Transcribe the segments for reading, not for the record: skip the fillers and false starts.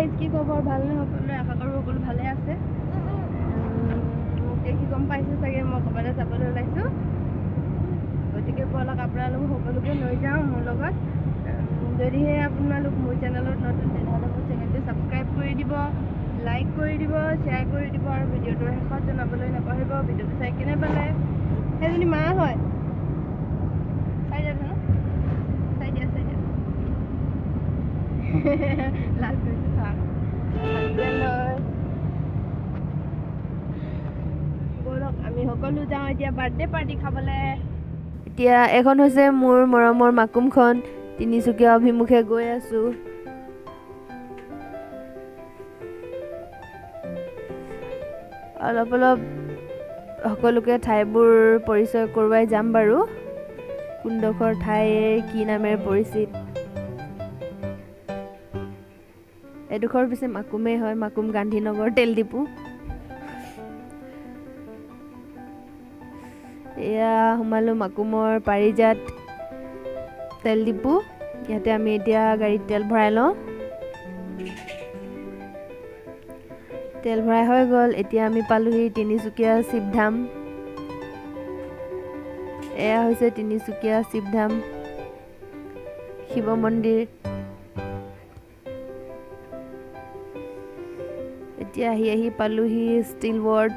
guys কি খবৰ ভালনে সকলোৰে আশা কৰোঁ সকলো ভালে আছে মোক দেখি গম পাইছে চাগে মই ক'ৰবালৈ যাবলৈ ওলাইছোঁ গতিকে ব'লক আপোনালোক সকলোকে লৈ যাওঁ মোৰ লগত যদিহে আপোনালোক মোৰ চেনেলত নতুন তেনেহ'লে মোৰ চেনেলটো ছাবস্ক্ৰাইব কৰি দিব লাইক কৰি দিব শ্বেয়াৰ কৰি দিব আৰু ভিডিঅ'টো শেষত জনাবলৈ নাপাহৰিব ভিডিঅ'টো চাই কেনে পালে সেইজনী মা হয় চাই দিয়া ন চাই দিয়া লাজ কৰিছোঁ চা ব'লক আমি সকলো যাওঁ এতিয়া বাৰ্থডে পাৰ্টি খাবলৈ এতিয়া এখন হৈছে মোৰ মৰমৰ মাকুমখন তিনিচুকীয়া অভিমুখে গৈ আছোঁ অলপ সকলোকে ঠাইবোৰ পৰিচয় কৰোৱাই যাম বাৰু কোনডোখৰ ঠাই কি নামেৰে পৰিচিত এডোখৰ পিছে মাকুমেই হয় মাকুম গান্ধীনগৰ তেল ডিপু এয়া সোমালোঁ মাকুমৰ পাৰিজাত তেল ডিপু ইয়াতে আমি এতিয়া গাড়ীত তেল ভৰাই লওঁ তেল ভৰাই হৈ গ'ল এতিয়া আমি পালোহি তিনিচুকীয়া শিৱধাম এয়া হৈছে তিনিচুকীয়া শিৱধাম শিৱ মন্দিৰ এতিয়া আহি পালোহি ষ্টিল ৱৰ্ড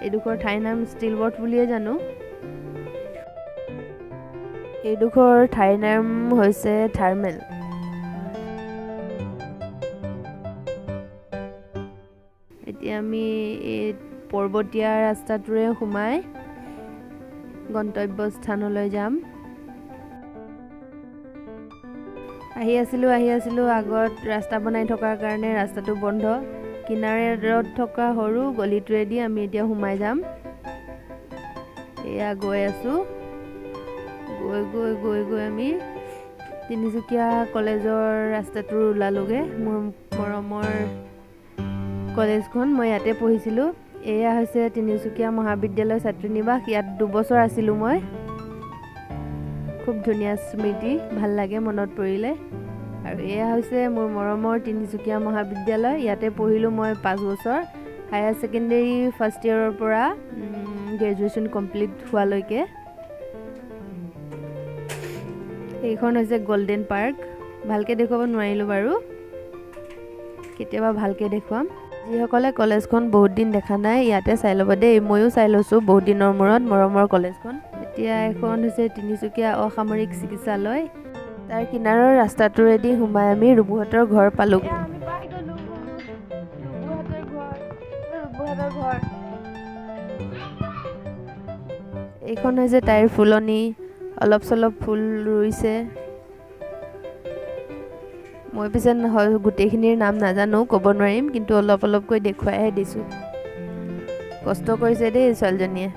এইডোখৰ ঠাইৰ নাম ষ্টিল ৱৰ্ড বুলিয়ে জানো এইডোখৰ ঠাইৰ নাম হৈছে থাৰ্মেল এতিয়া আমি এই পৰ্বতীয়া ৰাস্তাটোৰে সোমাই গন্তব্যস্থানলৈ যাম আহি আছিলোঁ আগত ৰাস্তা বনাই থকাৰ কাৰণে ৰাস্তাটো বন্ধ কিনাৰত থকা সৰু গলিটোৱেদি আমি এতিয়া সোমাই যাম এয়া গৈ আছোঁ গৈ আমি তিনিচুকীয়া কলেজৰ ৰাস্তাটোৰ ওলালোগৈ মোৰ মৰমৰ কলেজখন মই ইয়াতে পঢ়িছিলোঁ এয়া হৈছে তিনিচুকীয়া মহাবিদ্যালয় ছাত্ৰী নিবাস ইয়াত 2 বছৰ আছিলোঁ মই খুব ধুনীয়া স্মৃতি ভাল লাগে মনত পৰিলে আৰু এয়া হৈছে মোৰ মৰমৰ তিনিচুকীয়া মহাবিদ্যালয় ইয়াতে পঢ়িলোঁ মই 5 বছৰ হায়াৰ ছেকেণ্ডেৰী ফাৰ্ষ্ট ইয়েৰৰ পৰা গ্ৰেজুৱেশ্যন কমপ্লিট হোৱালৈকে এইখন হৈছে গল্ডেন পাৰ্ক ভালকৈ দেখুৱাব নোৱাৰিলোঁ বাৰু কেতিয়াবা ভালকৈ দেখুৱাম যিসকলে কলেজখন বহুত দিন দেখা নাই ইয়াতে চাই ল'ব দেই ময়ো চাই লৈছোঁ বহুত দিনৰ মূৰত মৰমৰ কলেজখন এতিয়া এখন হৈছে তিনিচুকীয়া অসামৰিক চিকিৎসালয় তাৰ কিনাৰৰ ৰাস্তাটোৰেদি সোমাই আমি ৰুবুহঁতৰ ঘৰ পালোঁ এইখন হৈছে তাইৰ ফুলনি অলপ চলপ ফুল ৰুইছে মই পিছে গোটেইখিনিৰ নাম নাজানো ক'ব নোৱাৰিম কিন্তু অলপকৈ দেখুৱাইহে দিছোঁ কষ্ট কৰিছে দেই ছোৱালীজনীয়ে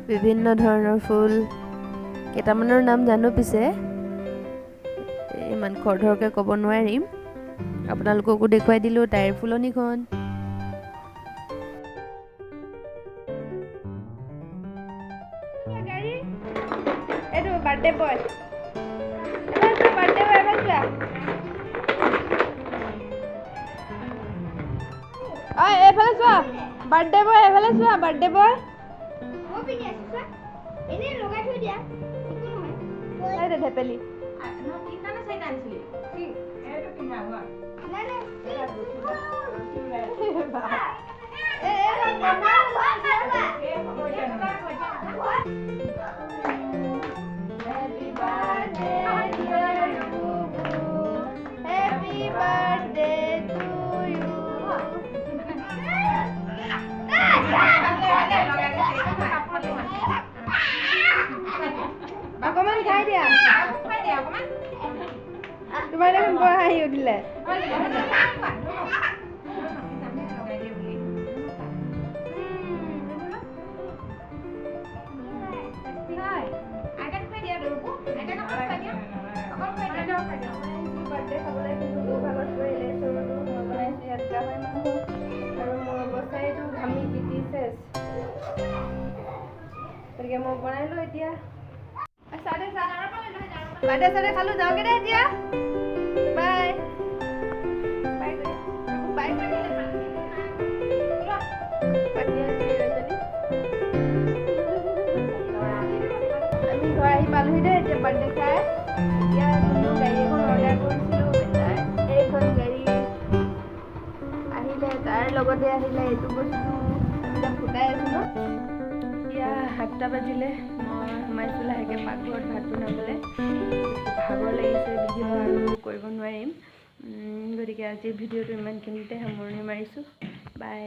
বিভিন্ন ধৰণৰ ফুল কেইটামানৰ নাম জানো পিছে ইমান খৰধৰকৈ ক'ব নোৱাৰিম আপোনালোককো দেখুৱাই দিলোঁ তাইৰ ফুলনিখন এইটো বাৰ্থডে বয় এইফালে চোৱা বাৰ্থডে বয় এইফালে চোৱা বাৰ্থডে বয় ধেপেলি অকমান খাই দিয়া তোমাৰ দেখোন বৰ হাঁহি উঠিলে গতিকে মই বনাই লো এতিয়া বাৰ্থডে চাৰ্থডে খালোঁ যাওঁগে দে এতিয়া বাই বাই আমি ঘৰ আহি পালোহি দেই এতিয়া বাৰ্থডে খাই এতিয়া গাড়ী এখন অৰ্ডাৰ কৰিছিলোঁ এইখন গাড়ী আহিলে তাৰ লগতে আহিলে এইটো বস্তু আমি তাত ফুটাই আছোঁ ন এতিয়া 7টা বাজিলে মই সোমাইছোঁ লাহেকৈ পাকঘৰত ভাত বনাবলৈ ভাগৰ লাগিছে ভিডিঅ' আৰু কৰিব নোৱাৰিম গতিকে আজিৰ ভিডিঅ'টো ইমানখিনিতে সামৰণি মাৰিছোঁ বাই